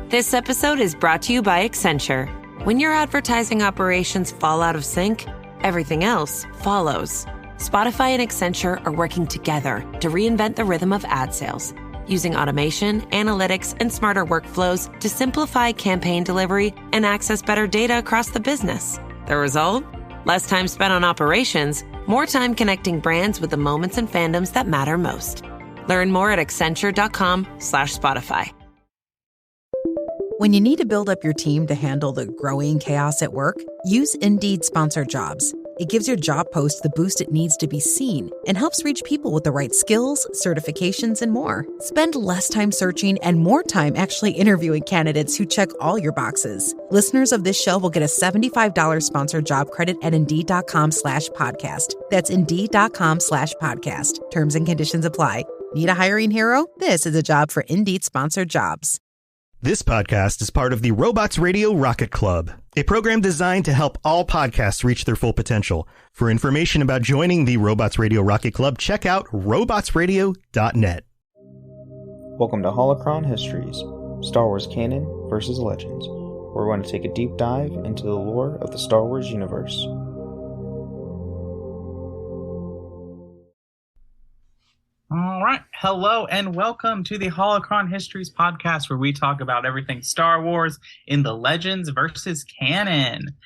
This episode is brought to you by Accenture. When your advertising operations fall out of sync, everything else follows. Spotify and Accenture are working together to reinvent the rhythm of ad sales, using automation, analytics, and smarter workflows to simplify campaign delivery and access better data across the business. The result? Less time spent on operations, more time connecting brands with the moments and fandoms that matter most. Learn more at accenture.com/Spotify. When you need to build up your team to handle the growing chaos at work, use Indeed Sponsored Jobs. It gives your job post the boost it needs to be seen and helps reach people with the right skills, certifications, and more. Spend less time searching and more time actually interviewing candidates who check all your boxes. Listeners of this show will get a $75 sponsored job credit at Indeed.com/podcast. That's Indeed.com/podcast. Terms and conditions apply. Need a hiring hero? This is a job for Indeed Sponsored Jobs. This podcast is part of the Robots Radio Rocket Club, a program designed to help all podcasts reach their full potential. For information about joining the Robots Radio Rocket Club, check out robotsradio.net. Welcome to Holocron Histories, Star Wars Canon versus Legends, where we're going to take a deep dive into the lore of the Star Wars universe. All right. Hello and welcome to the Holocron Histories podcast, where we talk about everything Star Wars in the Legends versus canon.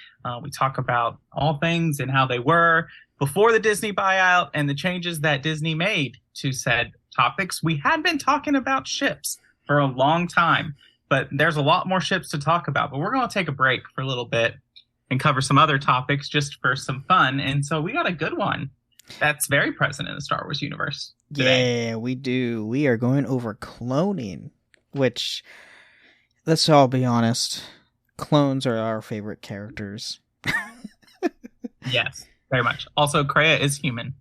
We talk about all things and how they were before the Disney buyout and the changes that Disney made to said topics. We had been talking about ships for a long time, but there's a lot more ships to talk about. But we're going to take a break for a little bit and cover some other topics just for some fun. And so we got a good one that's very present in the Star Wars universe today. Yeah, we do. We are going over cloning, which, let's all be honest, clones are our favorite characters. Yes, very much. Also, Kreia is human.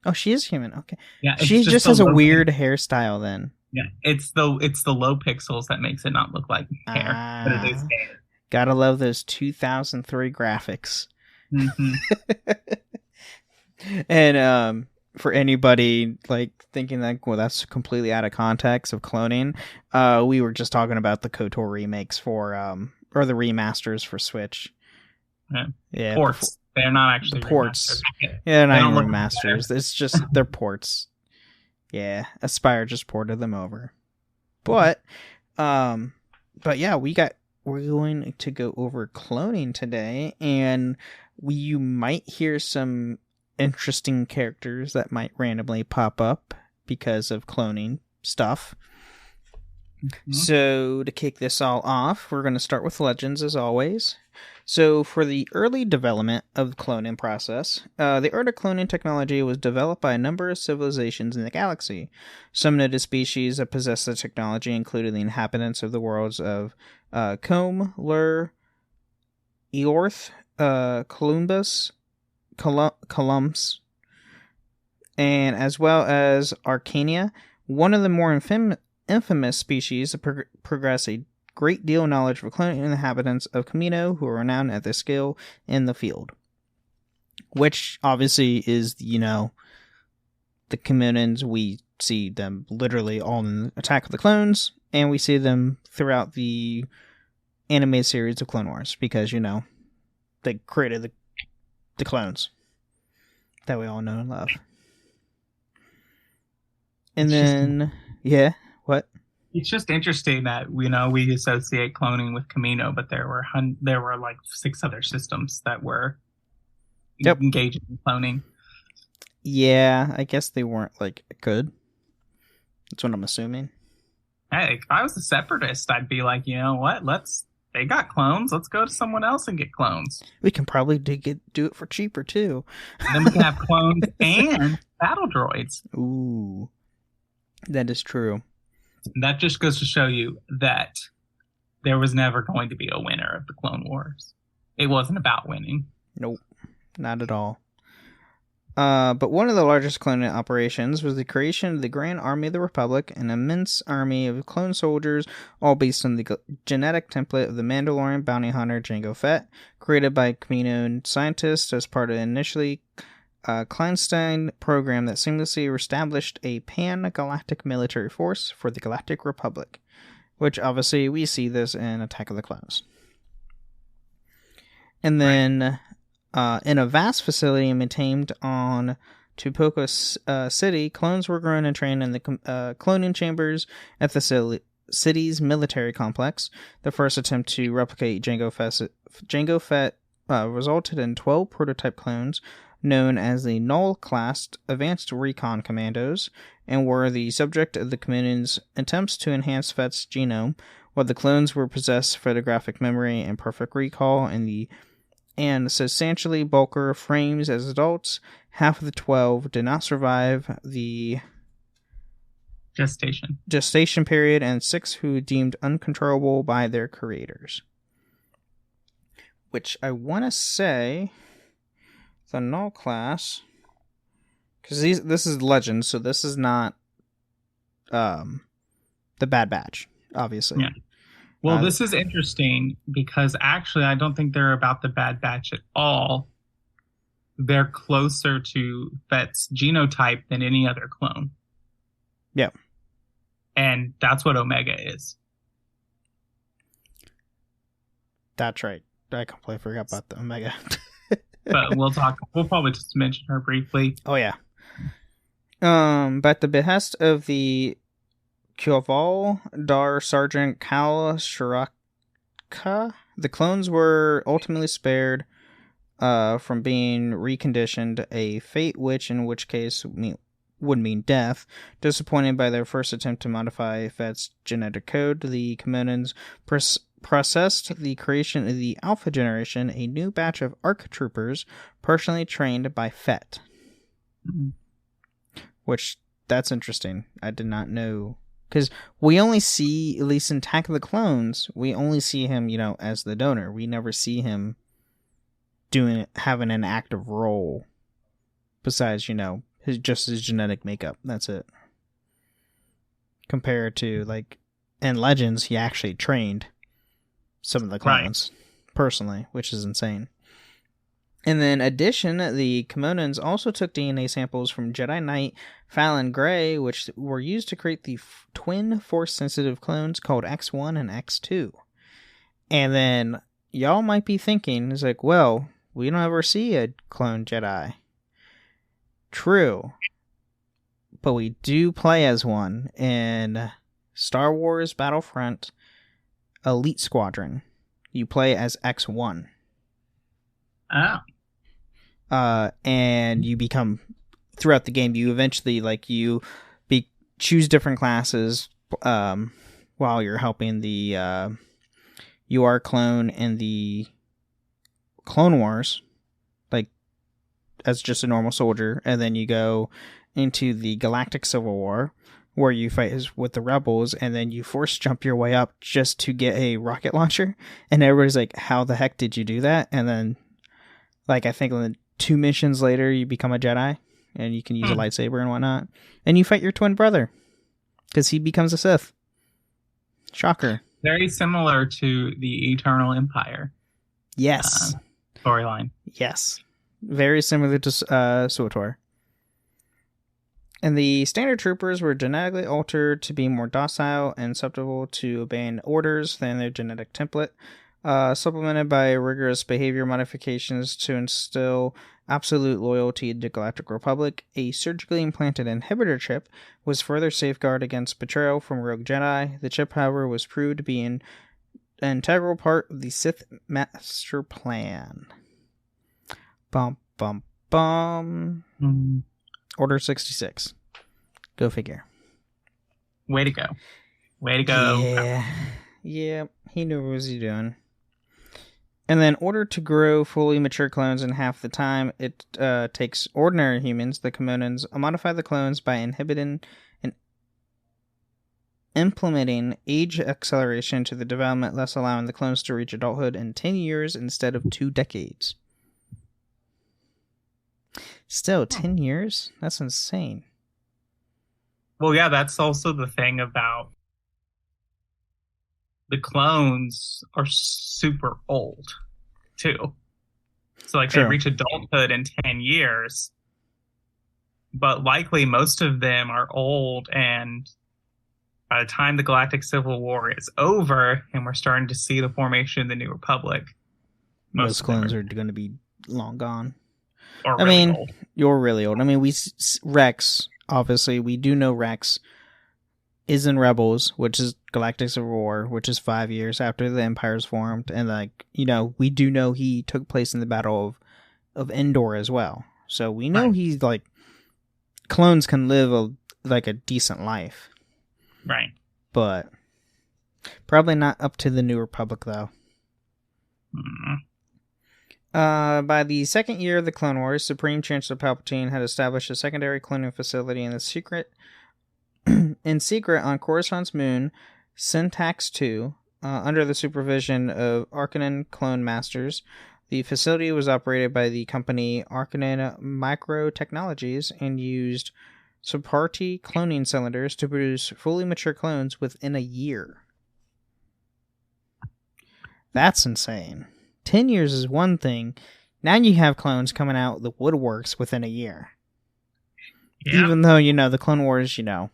Oh, she is human. Okay. Yeah, she just has a weird hairstyle then. Yeah, it's the low pixels that makes it not look like hair, but it is hair. Gotta love those 2003 graphics. Mm-hmm. And for anybody like thinking that, well, that's completely out of context of cloning, we were just talking about the KOTOR remakes for or the remasters for Switch. Yeah, ports. They're not actually the ports. Remasters. Yeah, they're not even remasters. It's just they're ports. Yeah, Aspire just ported them over. But yeah, we're going to go over cloning today, and you might hear some interesting characters that might randomly pop up because of cloning stuff. Mm-hmm. So to kick this all off, we're going to start with Legends as always. So for the early development of the cloning process, the art of cloning technology was developed by a number of civilizations in the galaxy. Some noted species that possessed the technology included the inhabitants of the worlds of Combe, Lur, Eorth, Columbus, Columns, and as well as Arcania. One of the more infamous species to progress a great deal of knowledge of cloning inhabitants of Kamino, who are renowned at their skill in the field. Which obviously is, the Kaminans. We see them literally all in Attack of the Clones, and we see them throughout the animated series of Clone Wars, because, they created the clones that we all know and love. And then, yeah, what? It's just interesting that we associate cloning with Kamino, but there were like 6 other systems that were engaging in cloning. Yeah, I guess they weren't good. That's what I'm assuming. Hey, if I was a separatist, I'd be like, you know what? They got clones. Let's go to someone else and get clones. We can probably do it for cheaper too. And then we can have clones and battle droids. Ooh, that is true. That just goes to show you that there was never going to be a winner of the Clone Wars. It wasn't about winning. Nope, not at all. But one of the largest cloning operations was the creation of the Grand Army of the Republic, an immense army of clone soldiers, all based on the genetic template of the Mandalorian bounty hunter Jango Fett, created by Kamino scientists as part of the initially clandestine program that seamlessly established a pan-galactic military force for the Galactic Republic. which obviously we see this in Attack of the Clones. And then in a vast facility maintained on Tupoko City, clones were grown and trained in the cloning chambers at the city's military complex. The first attempt to replicate Jango Fett resulted in 12 prototype clones known as the Null-class Advanced Recon Commandos, and were the subject of the Communion's attempts to enhance Fett's genome. While the clones were possessed photographic memory and perfect recall and substantially bulkier frames as adults, half of the 12 did not survive the gestation period, and 6 who deemed uncontrollable by their creators. Which I want to say, the Null class, because this is Legend, so this is not the Bad Batch, obviously. Yeah. Well, this is interesting because actually I don't think they're about the Bad Batch at all. They're closer to Fett's genotype than any other clone. Yeah. And that's what Omega is. That's right. I completely forgot about the Omega. But we'll probably just mention her briefly. Oh, yeah. But the behest of the Kyoval Dar Sergeant Kal Shiraka, the clones were ultimately spared from being reconditioned, a fate which, in which case, would mean death. Disappointed by their first attempt to modify Fett's genetic code, the Kaminoans processed the creation of the Alpha Generation, a new batch of ARC troopers personally trained by Fett. Mm-hmm. Which, that's interesting. I did not know. Because we only see, at least in Attack of the Clones, we only see him, as the donor. We never see him having an active role besides, his genetic makeup. That's it. Compared to, in Legends, he actually trained some of the clones personally, which is insane. And then, in addition, the Kaminoans also took DNA samples from Jedi Knight Fallon Gray, which were used to create the twin Force-sensitive clones called X1 and X2. And then, y'all might be thinking, it's like, well, we don't ever see a clone Jedi. True. But we do play as one in Star Wars Battlefront Elite Squadron. You play as X1. Oh. And you become, throughout the game, you eventually, choose different classes while you're helping the UR clone in the Clone Wars, as just a normal soldier, and then you go into the Galactic Civil War, where you fight with the rebels, and then you force jump your way up just to get a rocket launcher, and everybody's like, how the heck did you do that? And then, I think 2 missions later, you become a Jedi, and you can use a lightsaber and whatnot, and you fight your twin brother, because he becomes a Sith. Shocker. Very similar to the Eternal Empire. Yes. Storyline. Yes. Very similar to SWTOR. And the standard troopers were genetically altered to be more docile and susceptible to obeying orders than their genetic template, supplemented by rigorous behavior modifications to instill absolute loyalty to the Galactic Republic. A surgically implanted inhibitor chip was further safeguard against betrayal from rogue Jedi. The chip, however, was proved to be an integral part of the Sith Master Plan. Bum, bum, bum. Mm. Order 66. Go figure. Way to go. Way to go. Yeah, he knew what was he doing. And then, in order to grow fully mature clones in half the time it takes ordinary humans, the Kaminoans modify the clones by inhibiting and implementing age acceleration to the development, thus allowing the clones to reach adulthood in 10 years instead of 2 decades. Still, 10 years? That's insane. Well, yeah, that's also the thing about the clones are super old, too. So, they reach adulthood in 10 years. But likely most of them are old and by the time the Galactic Civil War is over and we're starting to see the formation of the New Republic, most clones are going to be long gone. Or really old. You're really old. I mean, Rex, obviously, we do know Rex is in Rebels, which is Galactic Civil War, which is 5 years after the Empire's formed. And, like, you know, we do know he took place in the Battle of Endor as well. So we know he's, like, clones can live a decent life. Right. But probably not up to the New Republic, though. By the second year of the Clone Wars, Supreme Chancellor Palpatine had established a secondary cloning facility in secret on Coruscant's moon, Syntax II, under the supervision of Arcanon clone masters. The facility was operated by the company Arcanon Microtechnologies and used Saparti cloning cylinders to produce fully mature clones within a year. That's insane. 10 years is one thing. Now you have clones coming out the woodworks within a year. Yeah. Even though, you know, the Clone Wars, you know,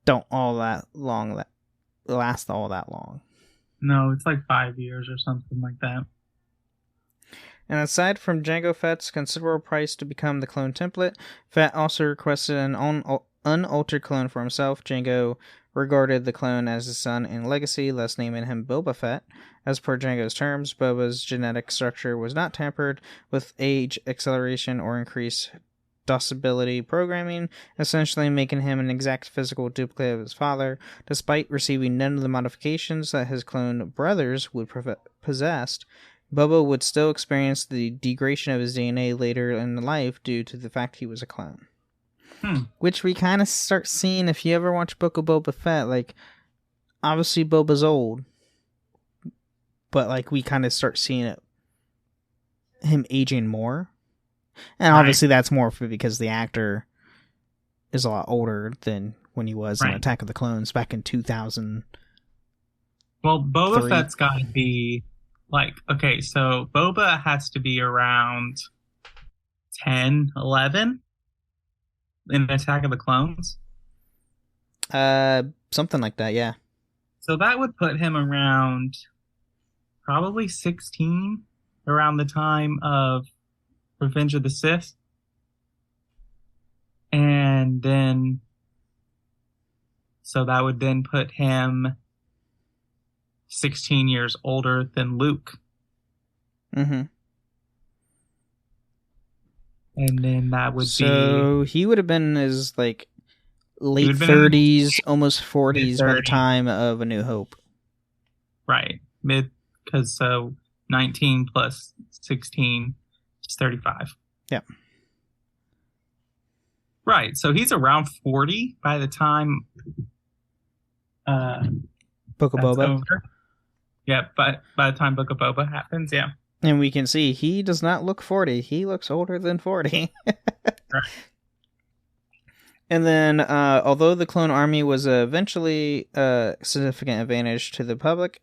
don't last all that long. No, it's like 5 years or something like that. And aside from Jango Fett's considerable price to become the clone template, Fett also requested an unaltered clone for himself. Jango regarded the clone as his son in legacy, thus naming him Boba Fett. As per Jango's terms, Boba's genetic structure was not tampered with age acceleration or increased docility programming, essentially making him an exact physical duplicate of his father. Despite receiving none of the modifications that his clone brothers would possess, Boba would still experience the degradation of his DNA later in life due to the fact he was a clone. Which we kind of start seeing if you ever watch Book of Boba Fett. Like, obviously Boba's old, but like we kind of start seeing him aging more. And obviously that's more because the actor is a lot older than when he was in Attack of the Clones back in 2000. Well, Boba Fett's got to be like, okay, so Boba has to be around 10, 11 in Attack of the Clones. Something like that, yeah. So that would put him around probably 16 around the time of Revenge of the Sith. And then, so that would then put him 16 years older than Luke. Mm-hmm. And then that would so he would have been in his, like, late 30s, almost 40s by the time of A New Hope. Right. Because so 19 plus 16 is 35. Yep. Right. So he's around 40 by the time Book of Boba. Over. Yeah, but by the time Book of Boba happens, yeah. And we can see he does not look 40. He looks older than 40. Right. And then, although the clone army was eventually a significant advantage to the public,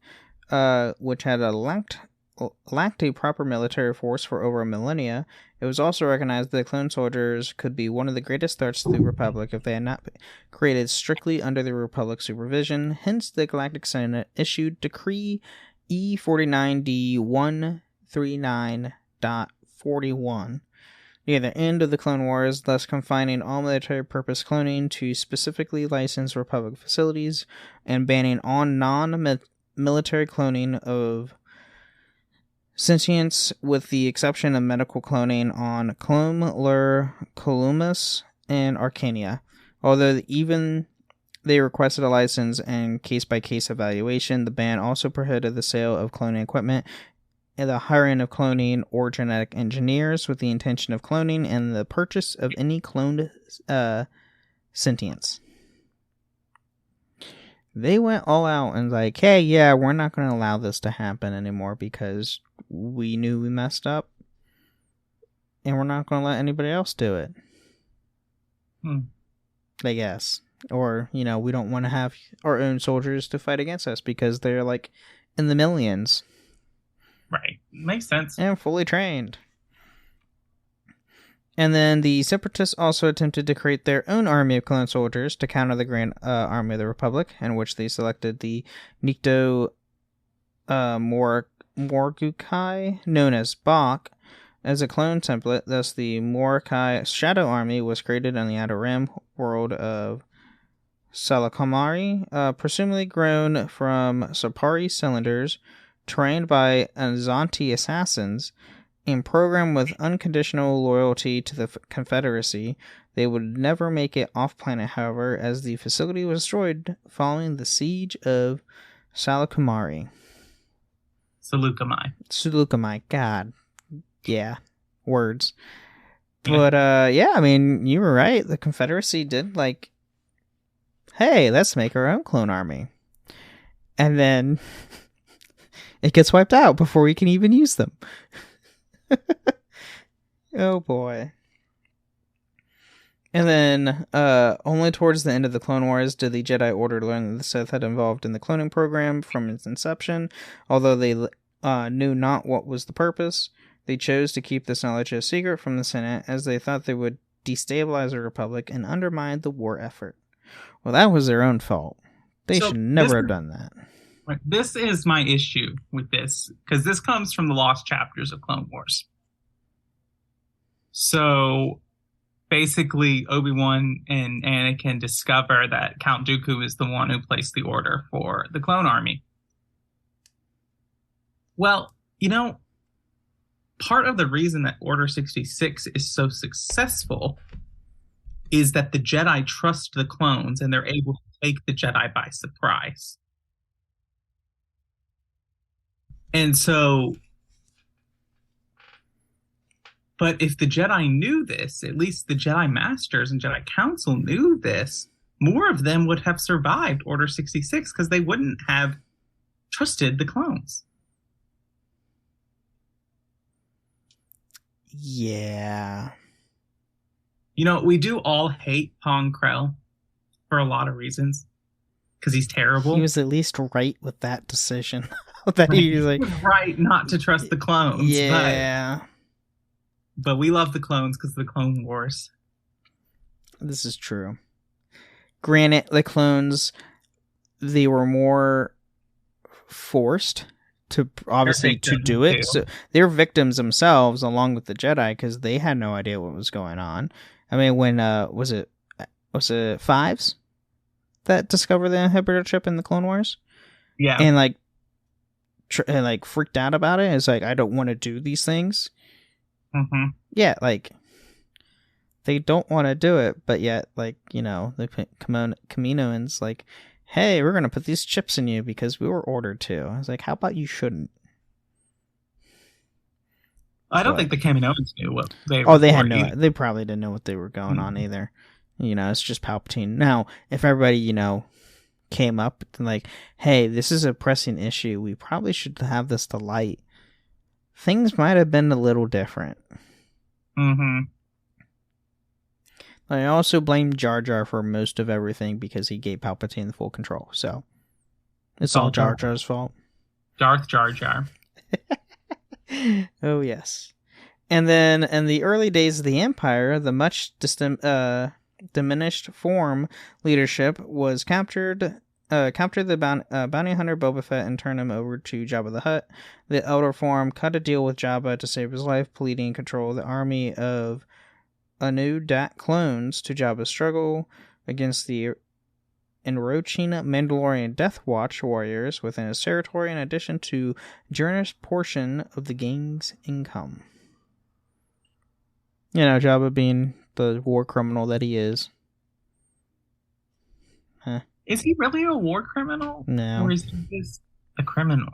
which had lacked a proper military force for over a millennia, it was also recognized that the clone soldiers could be one of the greatest threats to the Republic if they had not been created strictly under the Republic's supervision. Hence, the Galactic Senate issued Decree E49D139.41 near the end of the Clone Wars, thus confining all military purpose cloning to specifically licensed Republic facilities and banning all non-military cloning of sentients, with the exception of medical cloning on Clone, Lur, Columbus, and Arcania. Although even they requested a license and case-by-case evaluation, the ban also prohibited the sale of cloning equipment and the hiring of cloning or genetic engineers with the intention of cloning and the purchase of any cloned sentients. They went all out and like, hey, yeah, we're not going to allow this to happen anymore because we knew we messed up and we're not going to let anybody else do it. I guess. Or, you know, we don't want to have our own soldiers to fight against us because they're like in the millions. Right. Makes sense. And fully trained. And then the Separatists also attempted to create their own army of clone soldiers to counter the Grand Army of the Republic, in which they selected the Nikto Morgukai, known as Bach, as a clone template. Thus, the Morgukai Shadow Army was created on the Outer Rim world of Salakamari, presumably grown from Sapari cylinders, trained by Azanti assassins, and programmed with unconditional loyalty to the Confederacy. They would never make it off-planet, however, as the facility was destroyed following the siege of Salakamari. Sulukamai, God. Yeah, words. But, yeah, I mean, you were right. The Confederacy did, like, hey, let's make our own clone army. And then it gets wiped out before we can even use them. Oh boy. And then only towards the end of the Clone Wars did the Jedi Order learn that the Sith had involved in the cloning program from its inception. Although they knew not what was the purpose, they chose to keep this knowledge a secret from the Senate, as they thought they would destabilize the Republic and undermine the war effort. Well, that was their own fault. They should never have done that. This is my issue with this, because this comes from the lost chapters of Clone Wars. So basically, Obi-Wan and Anakin discover that Count Dooku is the one who placed the order for the clone army. Well, you know, part of the reason that Order 66 is so successful is that the Jedi trust the clones and they're able to take the Jedi by surprise. And so, but if the Jedi knew this, at least the Jedi Masters and Jedi Council knew this, more of them would have survived Order 66 because they wouldn't have trusted the clones. Yeah. You know, we do all hate Pong Krell for a lot of reasons because he's terrible. He was at least right with that decision. That he was like, right not to trust the clones. Yeah. But we love the clones because of the Clone Wars. This is true. Granted, the clones, they were more forced to obviously to do it. Too. So they're victims themselves along with the Jedi because they had no idea what was going on. I mean, when was it Fives that discovered the inhibitor chip in the Clone Wars? Yeah. And like freaked out about it. It's like, I don't want to do these things. Mm-hmm. Yeah, like they don't want to do it, but yet, like, you know, the Kaminoans like, hey, we're gonna put these chips in you because we were ordered to. I was like, how about you shouldn't? I don't think the Kaminoans knew what they were. Oh, they had no. They probably didn't know what they were going on either. You know, it's just Palpatine. Now, if everybody, you know, came up and like, hey, this is a pressing issue, we probably should have this to light, things might have been a little different. Mm-hmm. I also blame Jar Jar for most of everything because he gave Palpatine the full control. So it's all Jar Jar's fault. Darth Jar Jar. Oh yes. And then in the early days of the Empire, the much diminished form leadership was captured the bounty hunter Boba Fett and turned him over to Jabba the Hutt. The Elder Form cut a deal with Jabba to save his life, pleading control of the army of Anu Dat clones to Jabba's struggle against the encroaching Mandalorian Death Watch warriors within his territory, in addition to a generous portion of the gang's income. You know, Jabba being the war criminal that he is. Huh. Is he really a war criminal? No. Or is he just a criminal?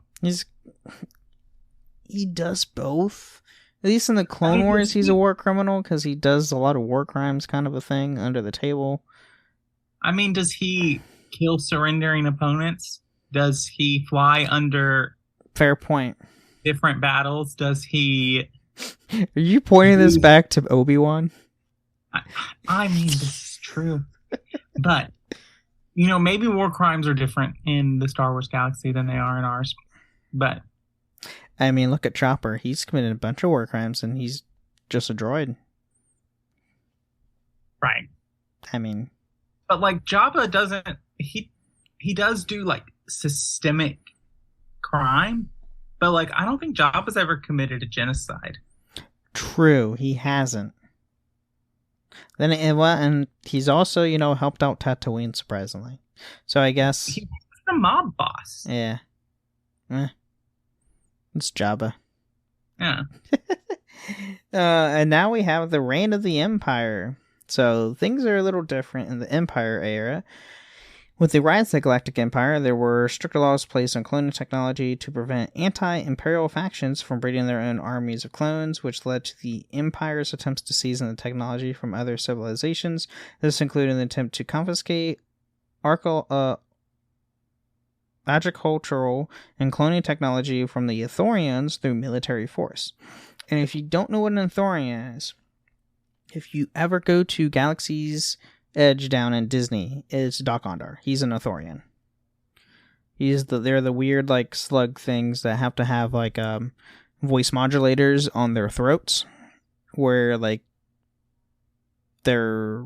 He does both. At least in the Clone Wars, he's a war criminal because he does a lot of war crimes kind of a thing under the table. I mean, does he kill surrendering opponents? Does he fly under... Fair point. Different battles? Does he... Are you pointing this back to Obi-Wan? I mean, this is true. But, you know, maybe war crimes are different in the Star Wars galaxy than they are in ours. But... I mean, look at Chopper. He's committed a bunch of war crimes, and he's just a droid. Right. I mean, but like Jabba doesn't. He does do like systemic crime, but like I don't think Jabba's ever committed a genocide. true, he hasn't. Then and he's also, helped out Tatooine surprisingly. So I guess He's the mob boss. yeah. It's Jabba. Yeah. And now we have the reign of the Empire. So things are a little different in the Empire era. With the rise of the Galactic Empire, there were stricter laws placed on cloning technology to prevent anti-imperial factions from breeding their own armies of clones, which led to the Empire's attempts to seize the technology from other civilizations. This included an attempt to confiscate agricultural and cloning technology from the Ithorians through military force. And if you don't know what an Ithorian is, if you ever go to Galaxy's Edge down in Disney, it's Doc Ondar. He's an Ithorian. They're the weird like slug things that have to have like voice modulators on their throats, where like they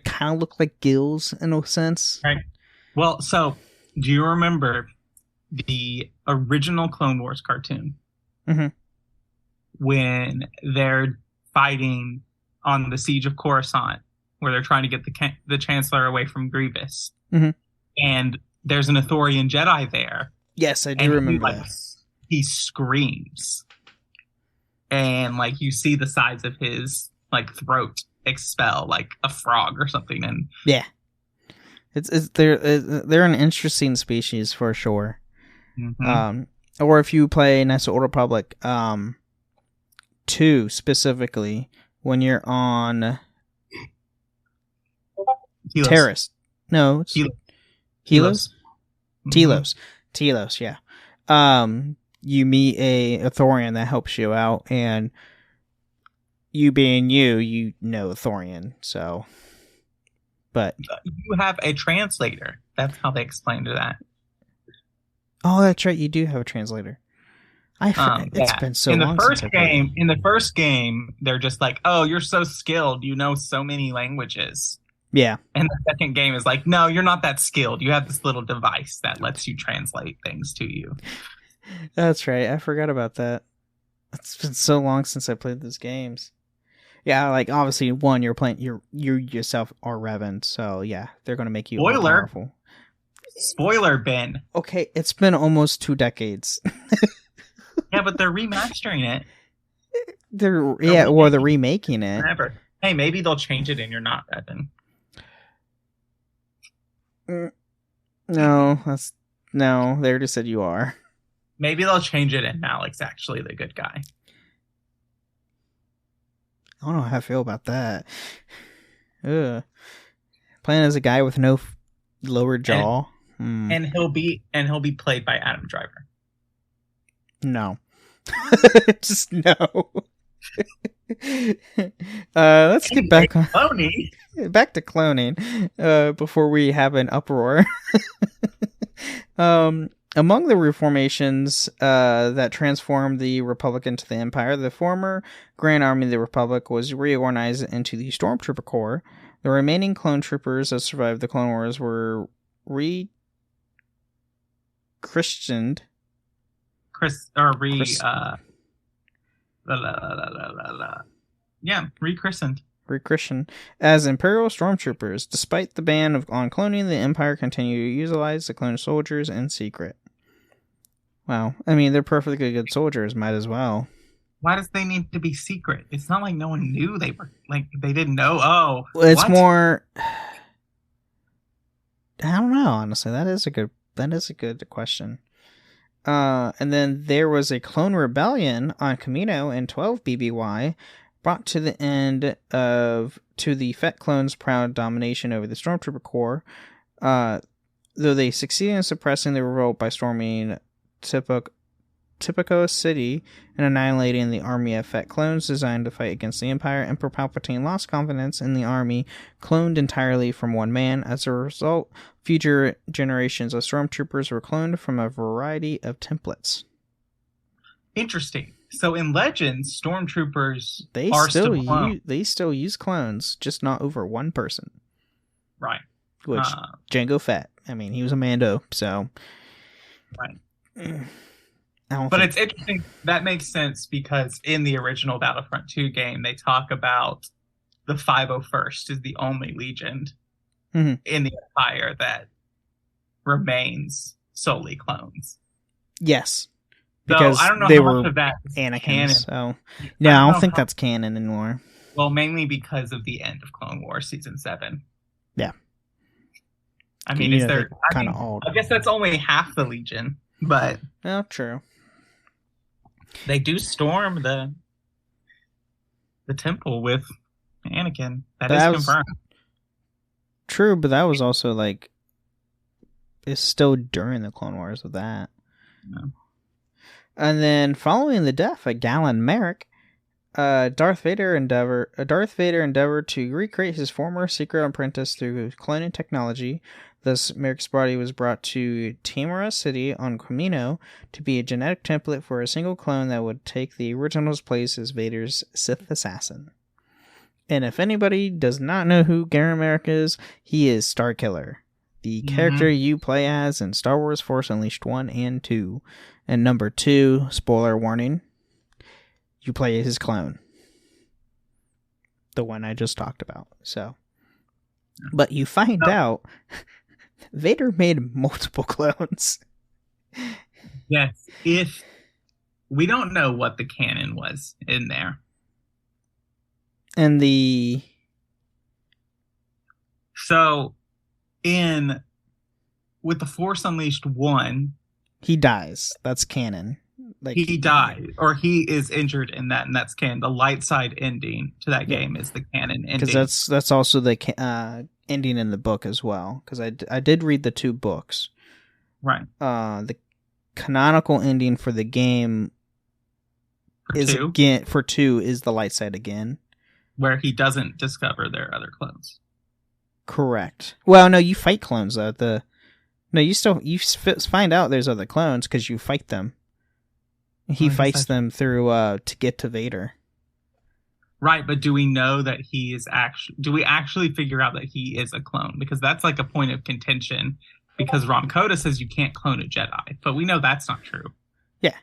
kind of look like gills in a sense. Right. Well, so do you remember the original Clone Wars cartoon? Mm-hmm. When they're fighting on the siege of Coruscant, where they're trying to get the Chancellor away from Grievous. Mm-hmm. And there's an Ithorian Jedi there. Yes, I do remember that. He screams. And, like, you see the sides of his, like, throat expel, like, a frog or something. And yeah. They're an interesting species for sure. Mm-hmm. Or if you play Knights of the Old Republic, 2 specifically, when you're on Terrace. No, it's Telos. Telos, yeah. You meet a Ithorian that helps you out, and you being you know Ithorian, so. But you have a translator. That's how they explained that. Oh, that's right. You do have a translator. It's been so long since I played. In the first game, they're just like, "Oh, you're so skilled. You know so many languages." Yeah. And the second game is like, "No, you're not that skilled. You have this little device that lets you translate things to you." That's right. I forgot about that. It's been so long since I played those games. Yeah, like obviously, one, you're playing. You yourself are Revan, so yeah, they're going to make you more powerful. Spoiler, Ben. Okay, it's been almost 2 decades. Yeah, but they're remastering it. They're remaking it. Whatever. Hey, maybe they'll change it and you're not Revan. No, they already said you are. Maybe they'll change it and Malik's actually the good guy. I don't know how I feel about that. Ugh. Playing as a guy with no lower jaw. And he'll be played by Adam Driver. No. Just no. Let's get back on cloning. Back to cloning before we have an uproar. Among the reformations that transformed the Republic into the Empire, the former Grand Army of the Republic was reorganized into the Stormtrooper Corps. The remaining clone troopers that survived the Clone Wars were rechristened. Rechristened as Imperial Stormtroopers. Despite the ban on cloning, the Empire continued to utilize the clone soldiers in secret. Wow. I mean, they're perfectly good soldiers. Might as well. Why does they need to be secret? It's not like no one knew they were, like, they didn't know. Oh, it's more. I don't know, honestly. That is a good question. And then there was a clone rebellion on Kamino in 12 BBY, brought to the end to the Fett clones' proud domination over the Stormtrooper Corps. Though they succeeded in suppressing the revolt by storming Tipico City and annihilating the army of Fett clones designed to fight against the Empire, Emperor Palpatine lost confidence in the army, cloned entirely from one man. As a result, future generations of stormtroopers were cloned from a variety of templates. Interesting. So in Legends, stormtroopers They are still clones. they still use clones, just not over one person. Right. Which Jango Fett. I mean, he was a Mando, so. Right. But it's interesting. That makes sense because in the original Battlefront 2 game, they talk about the 501st is the only Legion in the Empire that remains solely clones. Yes. Because I don't know they how were much of that Anakin, canon. so yeah, I don't think that's canon anymore. Well, mainly because of the end of Clone Wars Season 7. Yeah. I mean, is there kind of old? I guess that's only half the Legion, but oh, true. They do storm the temple with Anakin. That is confirmed. True, but that was also like it's still during the Clone Wars of that. No. And then following the death of Galen Merrick, Darth Vader endeavored to recreate his former secret apprentice through cloning technology. Thus, Merrick's body was brought to Tamara City on Kamino to be a genetic template for a single clone that would take the original's place as Vader's Sith assassin. And if anybody does not know who Garen Merrick is, he is Starkiller, the character you play as in Star Wars Force Unleashed 1 and 2. And number 2, spoiler warning, you play his clone. The one I just talked about. So, but you find out Vader made multiple clones. Yes, if we don't know what the canon was in there. And with the Force Unleashed 1, he dies. That's canon. Like he died, or he is injured in that, and that's canon. The light side ending to that game is the canon ending. Because that's also the ending in the book as well. Because I did read the 2 books. Right. The canonical ending for the game for 2 is the light side again, where he doesn't discover their other clones. Correct. Well, no, you fight clones though. You find out there's other clones because you fight them. He fights them through to get to Vader. Right, but do we know that he is do we actually figure out that he is a clone? Because that's like a point of contention. Because Rom Koda says you can't clone a Jedi, but we know that's not true. Yeah.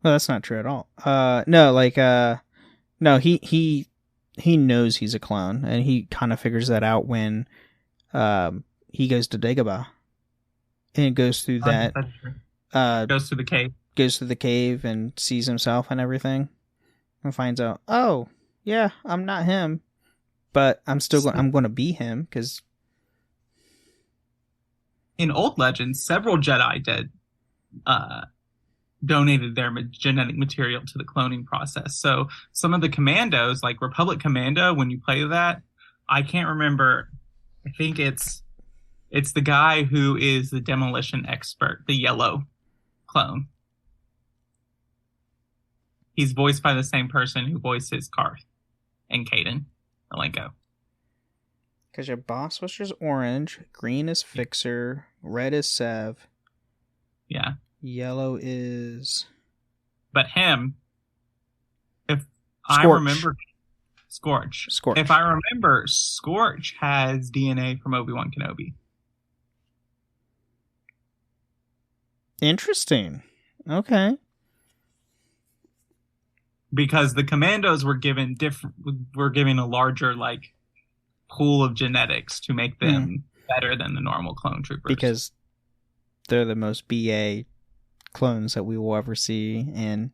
Well, that's not true at all. No, he knows he's a clone, and he kind of figures that out when he goes to Dagobah. And goes through that. Goes through the cave. Goes to the cave and sees himself and everything, and finds out, oh yeah, I'm not him, but I'm going to be him because. In old Legends, several Jedi donated their genetic material to the cloning process. So some of the commandos, like Republic Commando, when you play that, I can't remember. I think it's the guy who is the demolition expert, the yellow clone. He's voiced by the same person who voices Karth and Caden Alenko. Because your boss was just orange, green is Fixer, red is Sev. Yeah. Yellow is... But him, if Scorch. I remember... Scorch. Scorch. If I remember, Scorch has DNA from Obi-Wan Kenobi. Interesting. Okay. Because the commandos were given a larger pool of genetics to make them better than the normal clone troopers. Because they're the most BA clones that we will ever see in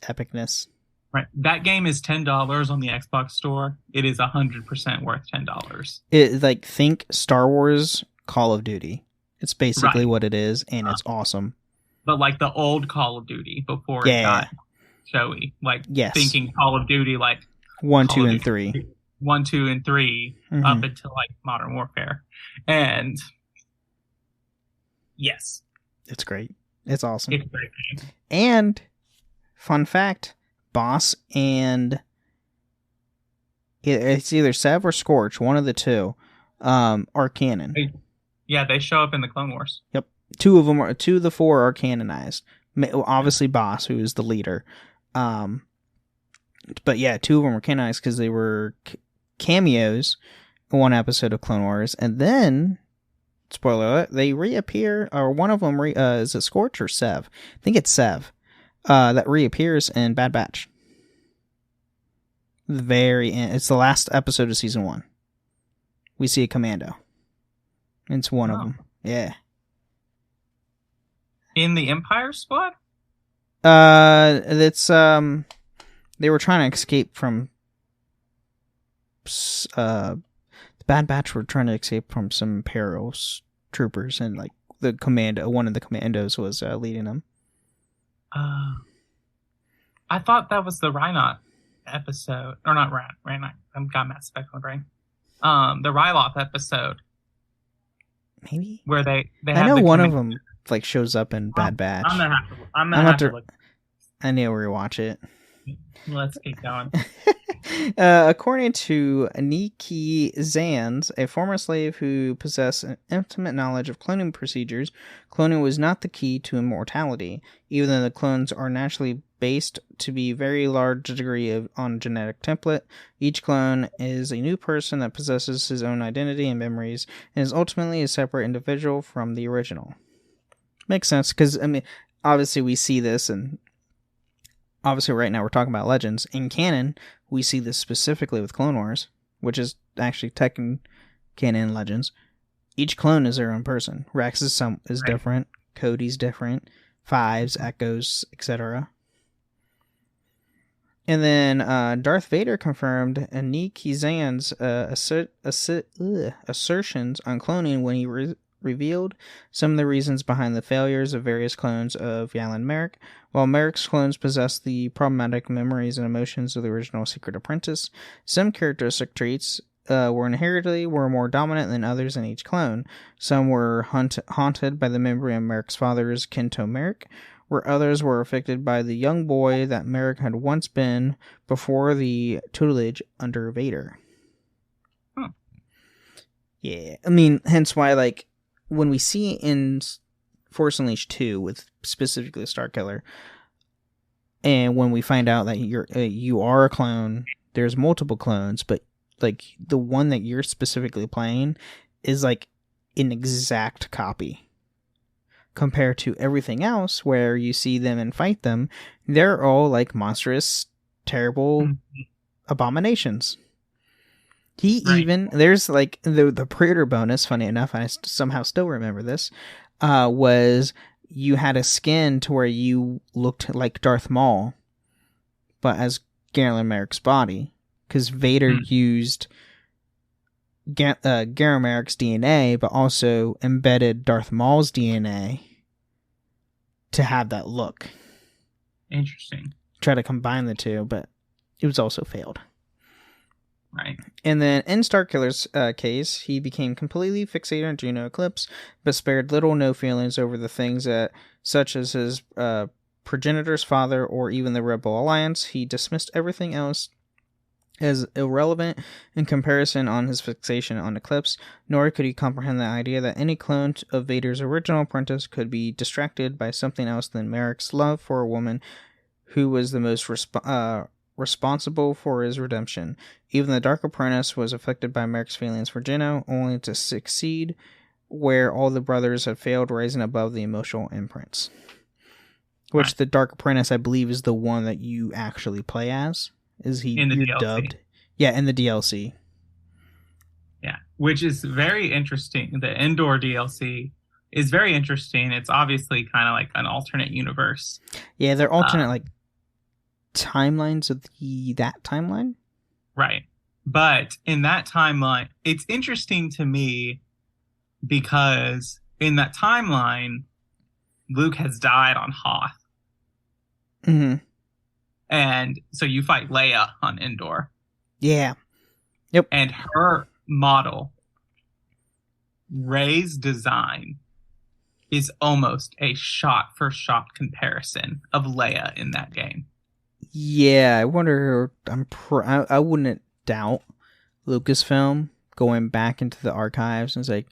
epicness. Right. That game is $10 on the Xbox store. It is 100% worth $10. It think Star Wars Call of Duty. It's basically what it is, and it's awesome. But the old Call of Duty before it got showy. Thinking Call of Duty 1, 2, and 3. 1, 2, and 3 up until Modern Warfare. And yes. It's great. It's awesome. It's a great game. And fun fact, Boss and it's either Sev or Scorch, one of the two, are canon. Yeah, they show up in the Clone Wars. Yep. 2 of the 4 are canonized. Obviously Boss, who is the leader, But yeah, 2 of them were canonized because they were cameos in one episode of Clone Wars, and then, spoiler alert, they reappear, or one of them, is it Scorch or Sev? I think it's Sev, that reappears in Bad Batch. The very end. It's the last episode of season 1. We see a commando. It's one of them. Yeah. In the Empire Squad? It's, they were trying to escape from, the Bad Batch were trying to escape from some Imperial troopers, and like the commando, one of the commandos was leading them. I thought that was the Rhinoc episode, or not Rhinoc. I've got Matt Speck on the brain. The Ryloth episode, maybe, where they I know one of them like shows up in Bad Batch. I'm gonna have to look. I need to rewatch it. Let's keep going. According to Niki Zanz, a former slave who possessed an intimate knowledge of cloning procedures, cloning was not the key to immortality, even though the clones are naturally based to be very large degree on genetic template. Each clone is a new person that possesses his own identity and memories, and is ultimately a separate individual from the original. Makes sense, because, I mean, obviously we see this, and obviously right now we're talking about Legends. In canon, we see this specifically with Clone Wars, which is actually canon Legends. Each clone is their own person. Rex is different. Cody's different. Fives, Echoes, etc. And then Darth Vader confirmed Niki Zan's assertions on cloning when he revealed some of the reasons behind the failures of various clones of Yalan Merrick. While Merrick's clones possess the problematic memories and emotions of the original Secret Apprentice, some characteristic traits were more dominant than others in each clone. Some were haunted by the memory of Merrick's father's Kento Merrick, where others were affected by the young boy that Merrick had once been before the tutelage under Vader. Yeah, I mean, hence why, like, when we see in Force Unleashed 2 with specifically Starkiller, and when we find out that you are a clone, there's multiple clones, but like the one that you're specifically playing is like an exact copy compared to everything else where you see them and fight them. They're all like monstrous, terrible abominations. There's like the pre-order bonus, funny enough, I somehow still remember this, was you had a skin to where you looked like Darth Maul, but as Garen Merrick's body, because Vader used Garen Merrick's DNA, but also embedded Darth Maul's DNA to have that look. Interesting. Try to combine the two, but it was also failed. Right. And then in Starkiller's case, he became completely fixated on Juno Eclipse, but spared little no feelings over the things such as his progenitor's father or even the Rebel Alliance. He dismissed everything else as irrelevant in comparison on his fixation on Eclipse, nor could he comprehend the idea that any clone of Vader's original apprentice could be distracted by something else than Merrick's love for a woman who was the most responsible for his redemption. Even the Dark Apprentice was affected by Merrick's feelings for Jeno, only to succeed where all the brothers had failed, rising above the emotional imprints. Which the Dark Apprentice, I believe, is the one that you actually play as. Is he dubbed? Yeah, in the DLC. Yeah, which is very interesting. The Endor DLC is very interesting. It's obviously kind of like an alternate universe. Yeah, they're alternate like timelines of that timeline. Right. But in that timeline, it's interesting to me because in that timeline, Luke has died on Hoth. Mm-hmm. And so you fight Leia on Endor. Yeah. Yep. And her model, Rey's design, is almost a shot-for-shot comparison of Leia in that game. Yeah, I wonder. I wouldn't doubt Lucasfilm going back into the archives and it's like,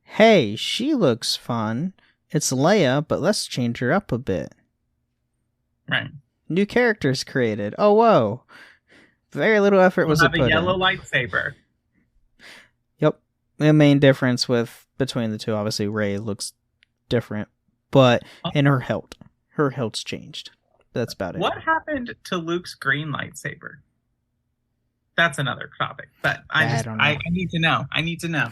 "Hey, she looks fun. It's Leia, but let's change her up a bit." Right. New characters created. Oh, whoa. Very little effort was put in. Have a yellow lightsaber. Yep. The main difference between the two, obviously, Rey looks different, but in her hilt. Her hilt's changed. That's about it. What happened to Luke's green lightsaber? That's another topic, but I need to know. I need to know.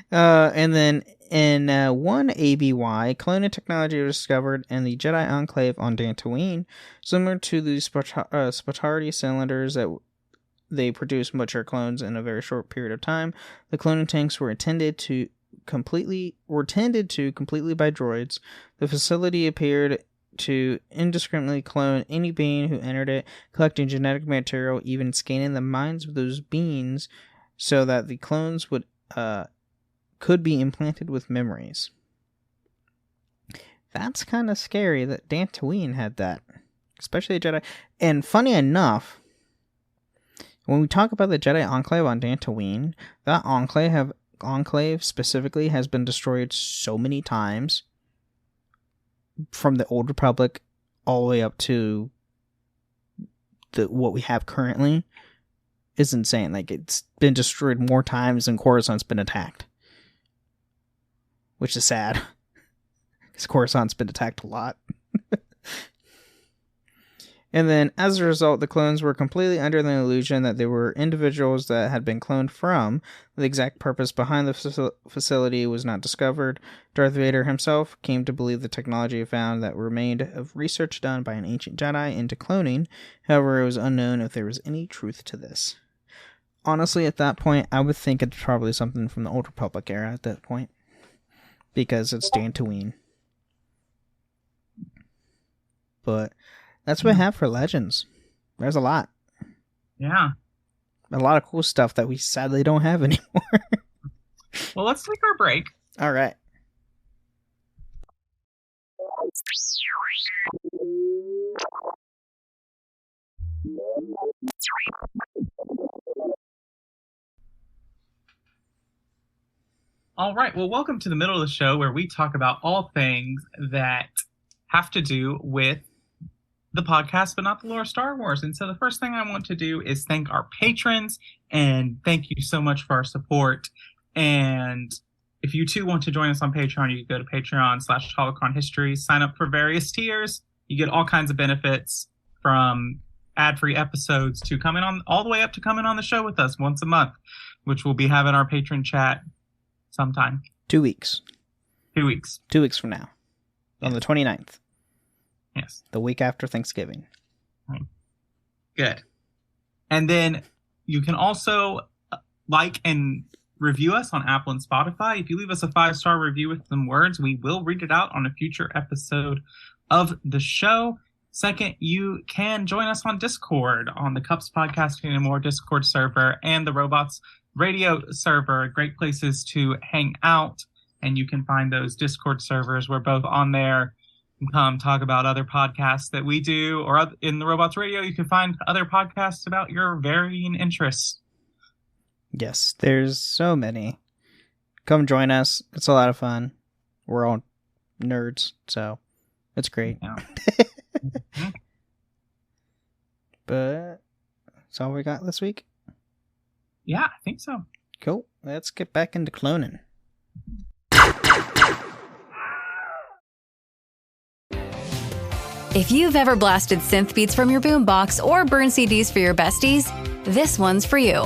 And then in 1 ABY, cloning technology was discovered in the Jedi Enclave on Dantooine, similar to the Spatardi cylinders that they produce mature clones in a very short period of time. The cloning tanks were tended to completely by droids. The facility appeared to indiscriminately clone any being who entered it, collecting genetic material, even scanning the minds of those beings so that the clones could be implanted with memories. That's kind of scary that Dantooine had that, especially a Jedi. And funny enough, when we talk about the Jedi Enclave on Dantooine, that enclave specifically has been destroyed so many times, from the Old Republic all the way up to what we have currently, is insane. Like, it's been destroyed more times than Coruscant's been attacked, which is sad, because Coruscant's been attacked a lot. And then, as a result, the clones were completely under the illusion that they were individuals that had been cloned from. The exact purpose behind the facility was not discovered. Darth Vader himself came to believe the technology found that remained of research done by an ancient Jedi into cloning. However, it was unknown if there was any truth to this. Honestly, at that point, I would think it's probably something from the Old Republic era at that point, because it's Dantooine. But that's what I have for Legends. There's a lot. Yeah. A lot of cool stuff that we sadly don't have anymore. Well, let's take our break. All right. All right. Well, welcome to the middle of the show where we talk about all things that have to do with the podcast, but not the lore of Star Wars. And so the first thing I want to do is thank our patrons, and thank you so much for our support. And if you too want to join us on Patreon, you can go to Patreon/Holocron History, sign up for various tiers. You get all kinds of benefits, from ad-free episodes to coming on, all the way up to coming on the show with us once a month, which we'll be having our patron chat sometime. 2 weeks. 2 weeks. 2 weeks from now. On the 29th. Yes. The week after Thanksgiving. Good. And then you can also like and review us on Apple and Spotify. If you leave us a 5-star review with some words, we will read it out on a future episode of the show. Second, you can join us on Discord, on the Cups Podcasting and More Discord server and the Robots Radio server. Great places to hang out. And you can find those Discord servers. We're both on there. Come talk about other podcasts that we do, or in the Robots Radio, you can find other podcasts about your varying interests. Yes, there's so many. Come join us. It's a lot of fun. We're all nerds, so it's great. Yeah. But that's all we got this week? Yeah, I think so. Cool. Let's get back into cloning. If you've ever blasted synth beats from your boombox or burned CDs for your besties, this one's for you.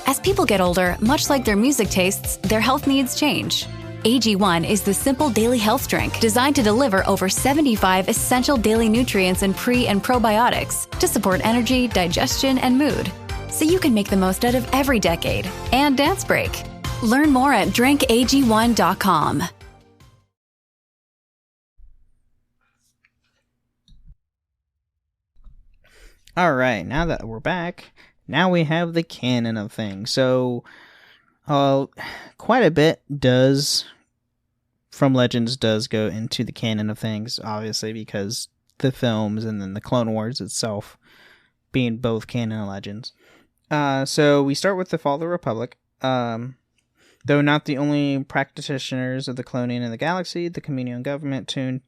As people get older, much like their music tastes, their health needs change. AG1 is the simple daily health drink designed to deliver over 75 essential daily nutrients and pre- and probiotics to support energy, digestion, and mood, so you can make the most out of every decade and dance break. Learn more at drinkag1.com. All right, now that we're back, now we have the canon of things. So, quite a bit from Legends does go into the canon of things, obviously, because the films and then the Clone Wars itself being both canon and Legends. So we start with the Fall of the Republic. Though not the only practitioners of the cloning in the galaxy, the Kaminoan government tuned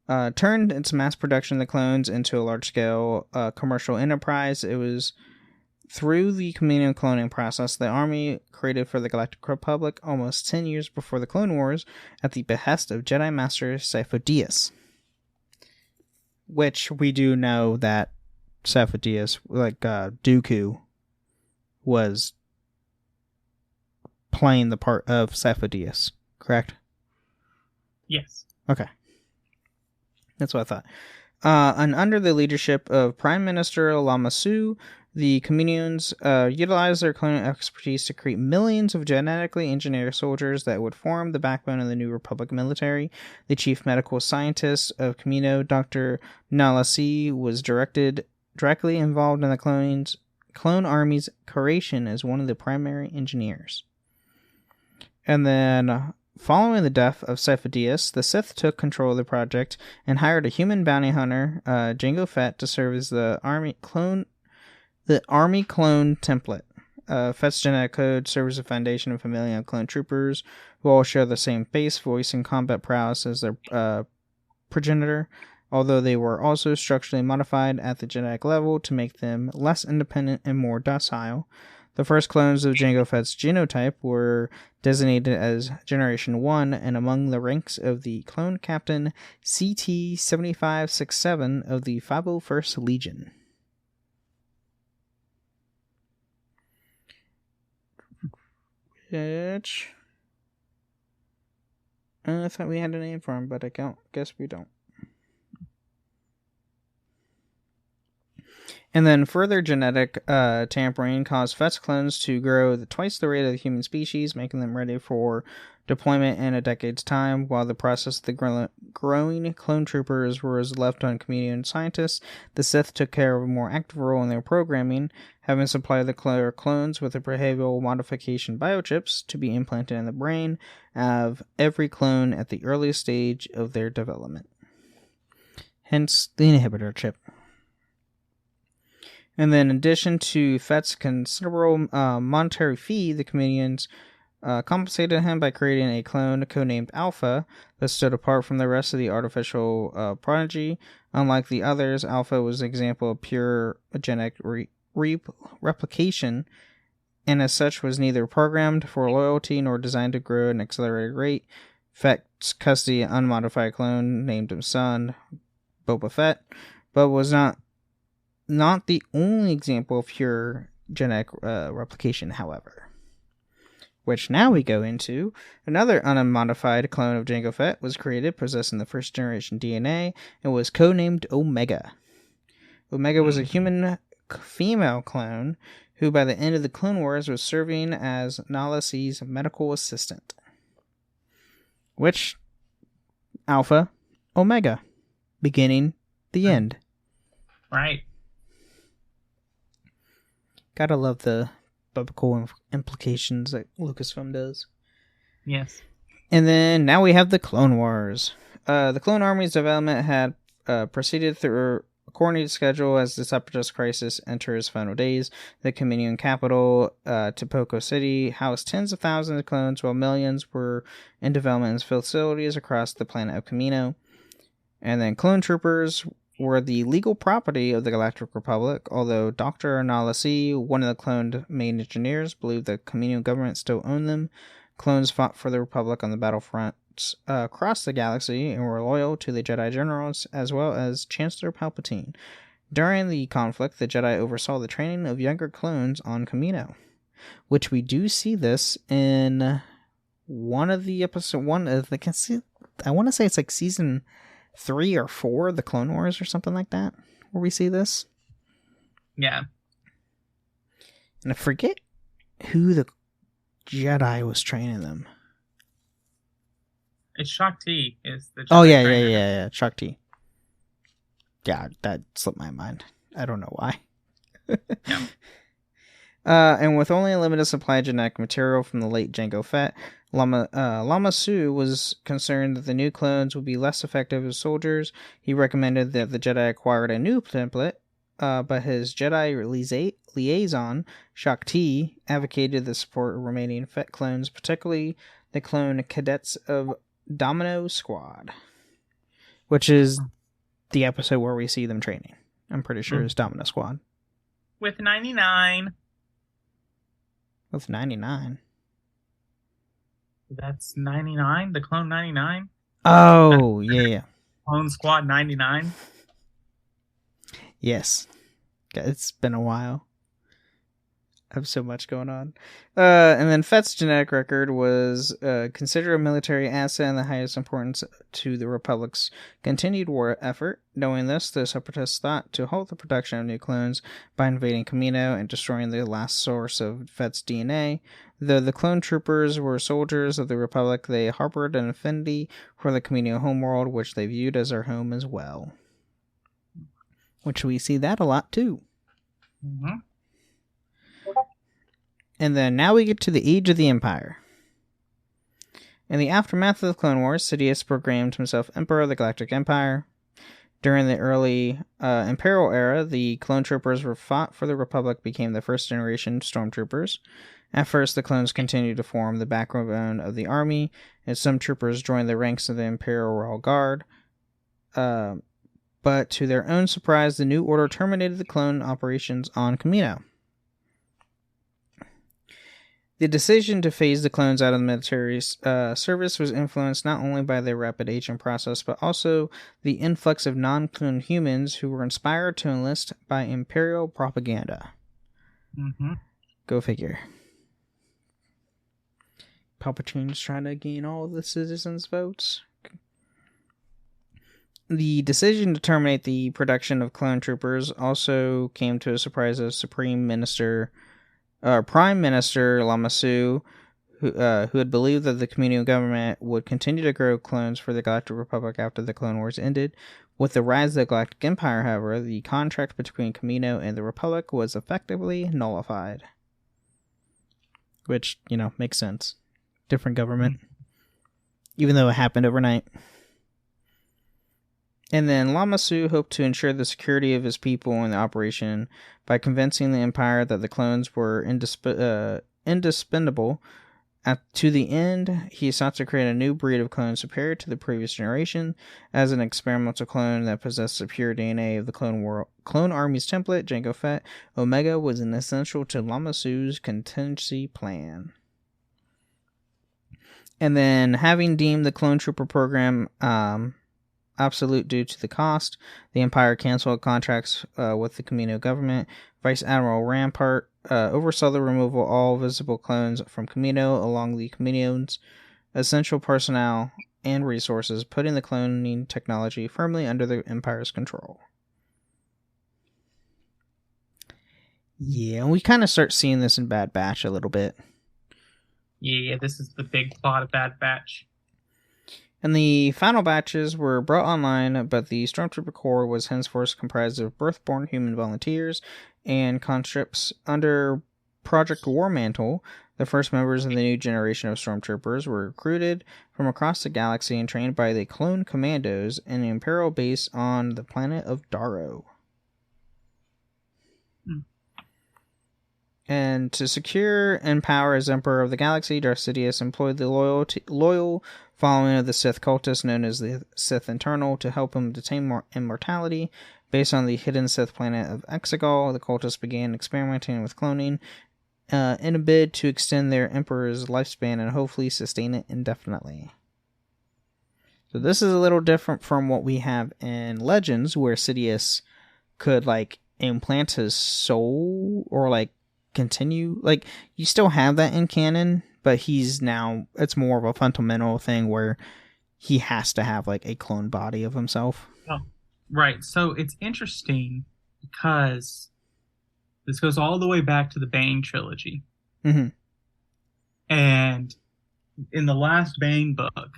turned its mass production of the clones into a large-scale commercial enterprise. It was through the Camino cloning process the Army created for the Galactic Republic almost 10 years before the Clone Wars at the behest of Jedi Master Sifo Dyas. Which we do know that Sifo Dyas, like Dooku, was playing the part of Sifo Dyas, correct? Yes. Okay. That's what I thought. And under the leadership of Prime Minister Lama Su, the Kaminoans utilized their cloning expertise to create millions of genetically engineered soldiers that would form the backbone of the New Republic military. The chief medical scientist of Kamino, Dr. Nalasi, was directly involved in the clone army's creation as one of the primary engineers. And then, following the death of Sifo Dyas, the Sith took control of the project and hired a human bounty hunter, Jango Fett, to serve as the army clone template. Fett's genetic code serves as a foundation of a million clone troopers who all share the same base, voice, and combat prowess as their progenitor, although they were also structurally modified at the genetic level to make them less independent and more docile. The first clones of Jango Fett's genotype were designated as Generation 1 and among the ranks of the clone captain CT-7567 of the 501st Legion. Which I thought we had a name for him, but I guess we don't. And then further genetic tampering caused Fett's clones to grow twice the rate of the human species, making them ready for deployment in a decade's time. While the process of the growing clone troopers was left on Kaminoan scientists, the Sith took care of a more active role in their programming, having supplied the clones with the behavioral modification biochips to be implanted in the brain of every clone at the earliest stage of their development. Hence the inhibitor chip. And then in addition to Fett's considerable monetary fee, the Kaminoans compensated him by creating a clone codenamed Alpha that stood apart from the rest of the artificial prodigy. Unlike the others, Alpha was an example of pure genetic replication, and as such was neither programmed for loyalty nor designed to grow at an accelerated rate. Fett's custody unmodified clone named him son, Boba Fett, but was not the only example of pure genetic replication, however. Which now we go into another unmodified clone of Jango Fett was created, possessing the first generation DNA, and was codenamed Omega. Omega was a human female clone who by the end of the Clone Wars was serving as Nalasi's medical assistant. Which, Alpha, Omega, beginning, the end. Right. Gotta love the biblical implications that Lucasfilm does. Yes. And then now we have the Clone Wars. The Clone Army's development had proceeded through a coordinated schedule as the Separatist crisis enters final days. The Kaminoan capital, Topoko City, housed tens of thousands of clones, while millions were in development in facilities across the planet of Kamino. And then clone troopers were the legal property of the Galactic Republic, although Dr. Nalasi, one of the cloned main engineers, believed the Kamino government still owned them. Clones fought for the Republic on the battlefronts across the galaxy and were loyal to the Jedi generals as well as Chancellor Palpatine. During the conflict, the Jedi oversaw the training of younger clones on Kamino, which we do see this in one of the episodes. I want to say it's like season 3 or 4, the Clone Wars or something like that, where we see this. Yeah. And I forget who the Jedi was training them. It's Shakti is the Jedi trainer. Yeah. Shakti. Yeah, that slipped my mind. I don't know why. Yeah. And with only a limited supply of genetic material from the late Jango Fett, Lama Su was concerned that the new clones would be less effective as soldiers. He recommended that the Jedi acquired a new template, but his Jedi liaison, Shakti, advocated the support of remaining Fett clones, particularly the clone cadets of Domino Squad. which is the episode where we see them training. I'm pretty sure it's Domino Squad. With 99. With 99? That's 99? The Clone 99? Oh, yeah. Clone Squad 99? Yes. It's been a while. I have so much going on. And then Fett's genetic record was considered a military asset and the highest importance to the Republic's continued war effort. Knowing this, the Separatists thought to halt the production of new clones by invading Kamino and destroying the last source of Fett's DNA. Though the clone troopers were soldiers of the Republic, they harbored an affinity for the Kamino homeworld, which they viewed as their home as well. Which we see that a lot too. Mm-hmm. And then now we get to the Age of the Empire. In the aftermath of the Clone Wars, Sidious proclaimed himself Emperor of the Galactic Empire. During the early Imperial era, the clone troopers were fought for the Republic became the first generation stormtroopers. At first, the clones continued to form the backbone of the army, and some troopers joined the ranks of the Imperial Royal Guard. But to their own surprise, the new order terminated the clone operations on Kamino. The decision to phase the clones out of the military service was influenced not only by their rapid aging process, but also the influx of non-clone humans who were inspired to enlist by Imperial propaganda. Mm-hmm. Go figure. Palpatine's trying to gain all the citizens' votes. The decision to terminate the production of clone troopers also came to a surprise of Prime Minister Lama Su, who had believed that the Kamino government would continue to grow clones for the Galactic Republic after the Clone Wars ended. With the rise of the Galactic Empire, however, the contract between Kamino and the Republic was effectively nullified. Which, makes sense. Different government. Even though it happened overnight. And then Lama Su hoped to ensure the security of his people in the operation by convincing the Empire that the clones were indispensable. To the end, he sought to create a new breed of clone superior to the previous generation. As an experimental clone that possessed the pure DNA of the clone army's template, Jango Fett Omega was an essential to Lama Su's contingency plan. And then, having deemed the clone trooper program obsolete due to the cost, the Empire canceled contracts with the Kamino government. Vice Admiral Rampart oversaw the removal of all visible clones from Kamino along the Kamino's essential personnel and resources, putting the cloning technology firmly under the Empire's control. Yeah, and we kind of start seeing this in Bad Batch a little bit. Yeah, this is the big plot of Bad Batch. And the final batches were brought online, but the Stormtrooper Corps was henceforth comprised of birth-born human volunteers and conscripts. Under Project War Mantle, the first members of the new generation of Stormtroopers were recruited from across the galaxy and trained by the Clone Commandos in an Imperial base on the planet of Darrow. And to secure and power as Emperor of the Galaxy, Darth Sidious employed the loyal following of the Sith cultists known as the Sith Internal to help him attain immortality. Based on the hidden Sith planet of Exegol, the cultists began experimenting with cloning in a bid to extend their Emperor's lifespan and hopefully sustain it indefinitely. So this is a little different from what we have in Legends, where Sidious could, implant his soul or, continue. You still have that in canon, but it's more of a fundamental thing where he has to have a clone body of himself. Oh, right. So it's interesting because this goes all the way back to the Bane trilogy. Mm-hmm. And in the last Bane book,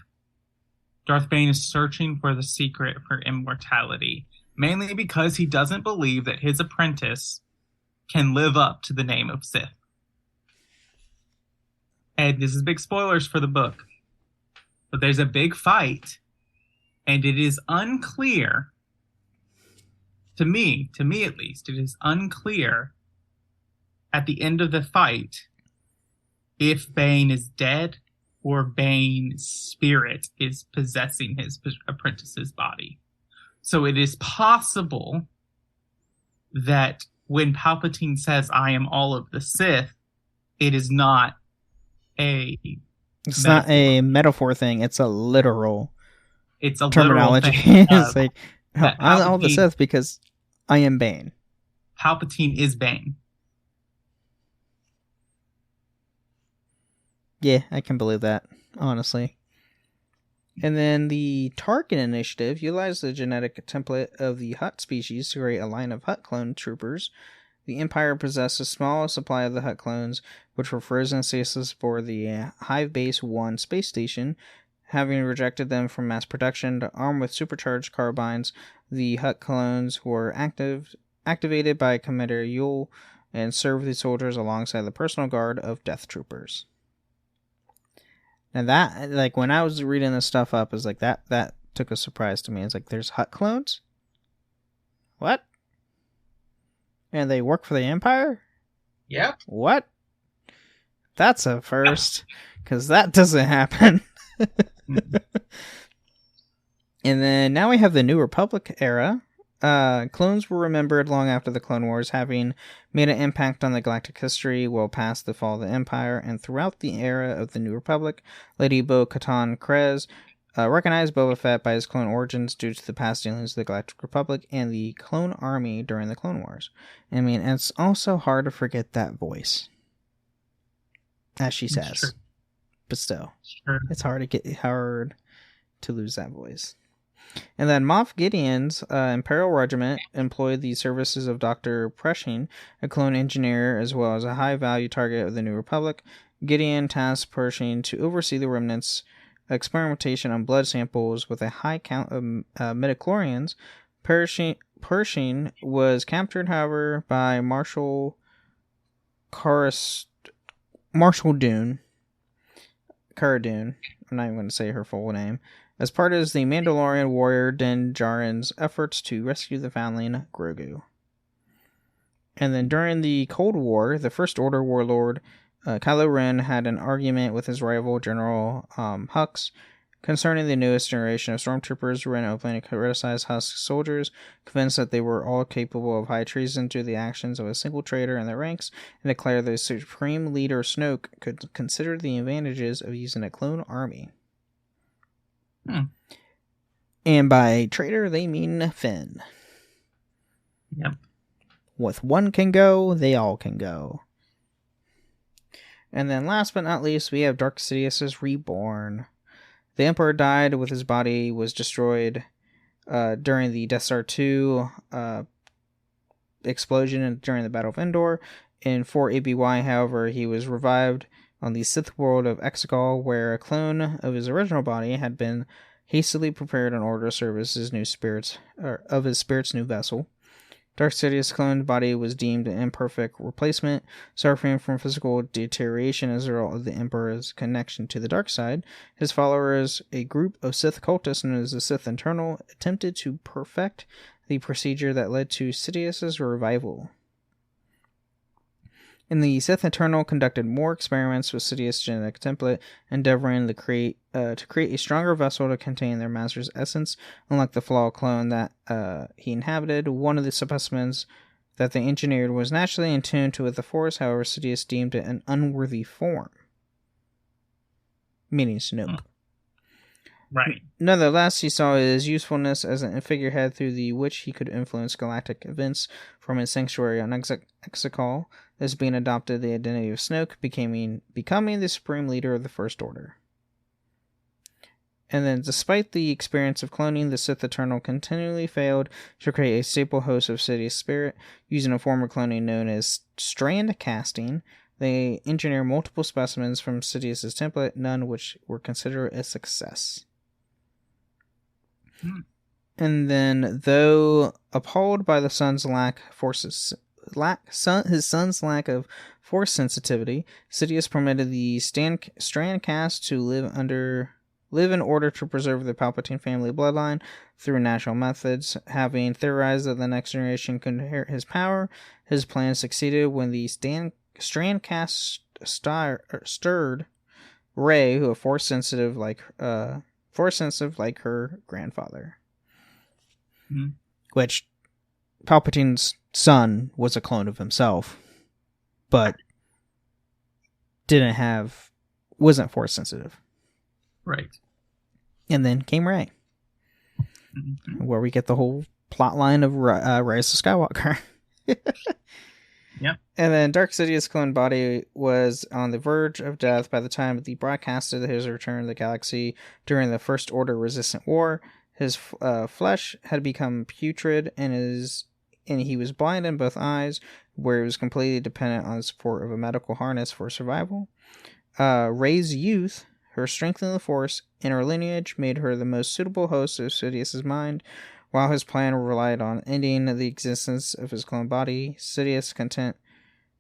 Darth Bane is searching for the secret for immortality, mainly because he doesn't believe that his apprentice can live up to the name of Sith. And this is big spoilers for the book. But there's a big fight, and it is unclear, to me at least, it is unclear at the end of the fight if Bane is dead or Bane spirit is possessing his apprentice's body. So it is possible that when Palpatine says, "I am all of the Sith," it is not a It's not a metaphor thing. It's a literal it's a terminology. Literal thing It's like, no, I'm all the Sith because I am Bane. Palpatine is Bane. Yeah, I can believe that, honestly. And then the Tarkin Initiative utilized the genetic template of the Hutt species to create a line of Hutt clone troopers. The Empire possessed a small supply of the Hutt clones, which were frozen in stasis aboard the Hive Base 1 space station. Having rejected them from mass production, armed with supercharged carbines, the Hutt clones were activated by Commander Yule and served the soldiers alongside the personal guard of Death Troopers. And that, like, when I was reading this stuff up, is like that took a surprise to me. It's like, there's Hutt clones? What? And they work for the Empire? Yep. What? That's a first, because that doesn't happen. And then now we have the New Republic era. Clones were remembered long after the Clone Wars, having made an impact on the galactic history well past the fall of the Empire, and throughout the era of the New Republic, Lady Bo-Katan Kryze recognized Boba Fett by his clone origins due to the past dealings of the Galactic Republic and the Clone Army during the Clone Wars. I mean, it's also hard to forget that voice, as she says. But still, it's hard to lose that voice. And then Moff Gideon's Imperial Regiment employed the services of Dr. Pershing, a clone engineer as well as a high-value target of the New Republic. Gideon tasked Pershing to oversee the remnants' experimentation on blood samples with a high count of midichlorians. Pershing was captured, however, by Marshal Dune. Cara Dune. I'm not even going to say her full name. As part of the Mandalorian warrior Din Djarin's efforts to rescue the foundling Grogu. And then during the Cold War, the First Order warlord Kylo Ren had an argument with his rival General Hux concerning the newest generation of stormtroopers. Ren openly criticized Hux soldiers, convinced that they were all capable of high treason due to the actions of a single traitor in their ranks, and declared that Supreme Leader Snoke could consider the advantages of using a clone army. And by traitor, they mean Finn. Yep. With one can go, they all can go. And then last but not least, we have Darth Sidious Reborn. The Emperor died with his body was destroyed during the Death Star 2 explosion during the Battle of Endor. In 4 ABY, however, he was revived on the Sith world of Exegol, where a clone of his original body had been hastily prepared in order to serve as his his spirit's new vessel. Darth Sidious' cloned body was deemed an imperfect replacement, suffering from physical deterioration as a result of the Emperor's connection to the dark side. His followers, a group of Sith cultists known as the Sith Internal, attempted to perfect the procedure that led to Sidious's revival. And the Sith Eternal conducted more experiments with Sidious' genetic template, endeavoring to create a stronger vessel to contain their master's essence. Unlike the flawed clone that he inhabited, one of the specimens that they engineered was naturally in tune with the Force. However, Sidious deemed it an unworthy form, meaning Snoke. Right. Nonetheless, he saw his usefulness as a figurehead through which he could influence galactic events from his sanctuary on Exegol. This being adopted the identity of Snoke, becoming the supreme leader of the First Order. And then, despite the experience of cloning, the Sith Eternal continually failed to create a staple host of Sidious spirit. Using a form of cloning known as strand casting, they engineered multiple specimens from Sidious's template, none which were considered a success. And then, though appalled by the son's his son's lack of force sensitivity, Sidious permitted the strand cast to live in order to preserve the Palpatine family bloodline through natural methods. Having theorized that the next generation could inherit his power, his plan succeeded when the strand cast stirred Rey, who force sensitive like her grandfather. Mm-hmm. Which Palpatine's son was a clone of himself, but wasn't force sensitive. Right. And then came Rey, where we get the whole plot line of Rise of Skywalker. Yep. And then Dark Sidious' clone body was on the verge of death by the time he broadcasted his return to the galaxy during the First Order Resistant War. His flesh had become putrid, and he was blind in both eyes, where he was completely dependent on the support of a medical harness for survival. Rey's youth, her strength in the Force, and her lineage made her the most suitable host of Sidious's mind. While his plan relied on ending the existence of his clone body, Sidious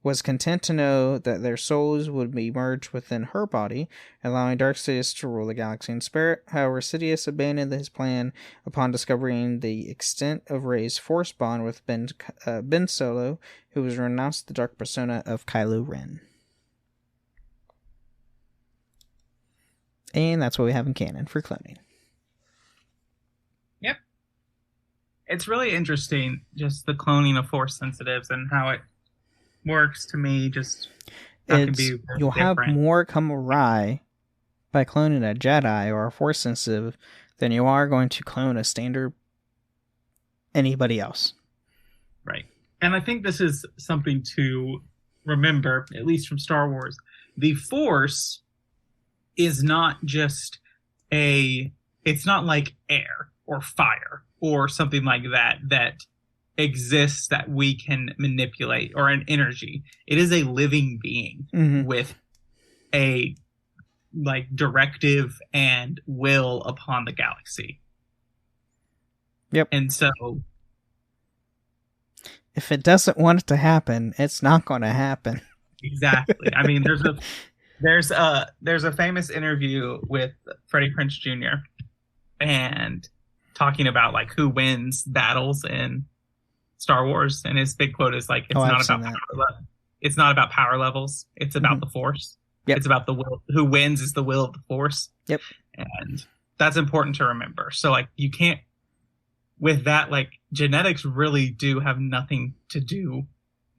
was content to know that their souls would be merged within her body, allowing Dark Sidious to rule the galaxy in spirit. However, Sidious abandoned his plan upon discovering the extent of Rey's Force bond with Ben Solo, who was renounced the dark persona of Kylo Ren. And that's what we have in canon for cloning. Yep. It's really interesting, just the cloning of Force sensitives and how it works to me. Just you'll have more come awry by cloning a Jedi or a Force sensitive than you are going to clone a standard anybody else. Right. And I think this is something to remember, at least from Star Wars. The Force is not just it's not like air or fire or something like that exists that we can manipulate, or an energy. It is a living being with a directive and will upon the galaxy. Yep. And so if it doesn't want it to happen, it's not going to happen. Exactly. I mean, there's a famous interview with Freddie Prinze Jr. and talking about who wins battles in Star Wars, and his big quote is it's not about power levels, it's about the Force. Yep. It's about the will. Who wins is the will of the Force. Yep. And that's important to remember. So you can't, with that, genetics really do have nothing to do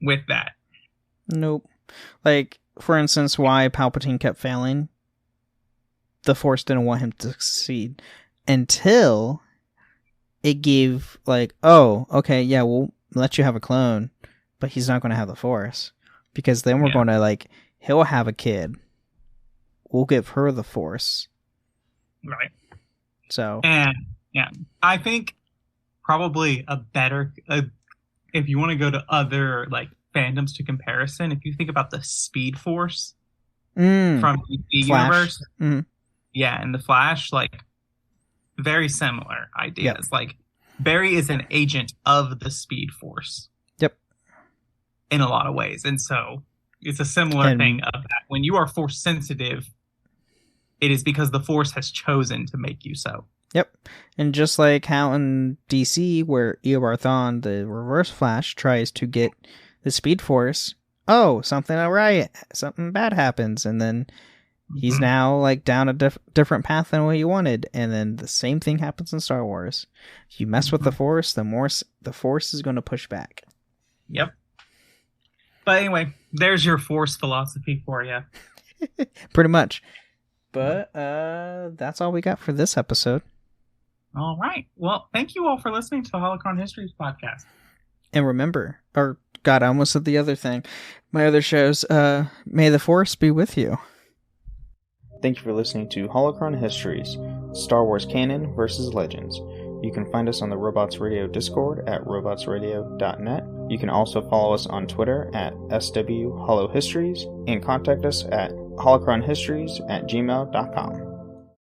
with that. Nope. For instance, why Palpatine kept failing, the Force didn't want him to succeed until it gave oh, okay, yeah, we'll let you have a clone, but he's not going to have the Force, because then we're going to he'll have a kid, we'll give her the Force, right? So, and I think probably a better if you want to go to other fandoms to comparison, if you think about the Speed Force from the universe, and the Flash, very similar ideas. Yep. Barry is an agent of the Speed Force. Yep. In a lot of ways. And so it's a similar thing of that. When you are Force sensitive, it is because the Force has chosen to make you so. Yep. And just like how in DC, where Eobard Thawne, the Reverse Flash, tries to get the Speed Force, something bad happens, and then he's now down a different path than what you wanted. And then the same thing happens in Star Wars. If you mess with the Force, the more the Force is going to push back. Yep. But anyway, there's your Force philosophy for you. Pretty much. But that's all we got for this episode. All right. Well, thank you all for listening to the Holocron Histories podcast. And remember, I almost said the other thing. My other shows, may the Force be with you. Thank you for listening to Holocron Histories, Star Wars Canon versus Legends. You can find us on the Robots Radio Discord at robotsradio.net. You can also follow us on Twitter at SWHoloHistories and contact us at holocronhistories@gmail.com.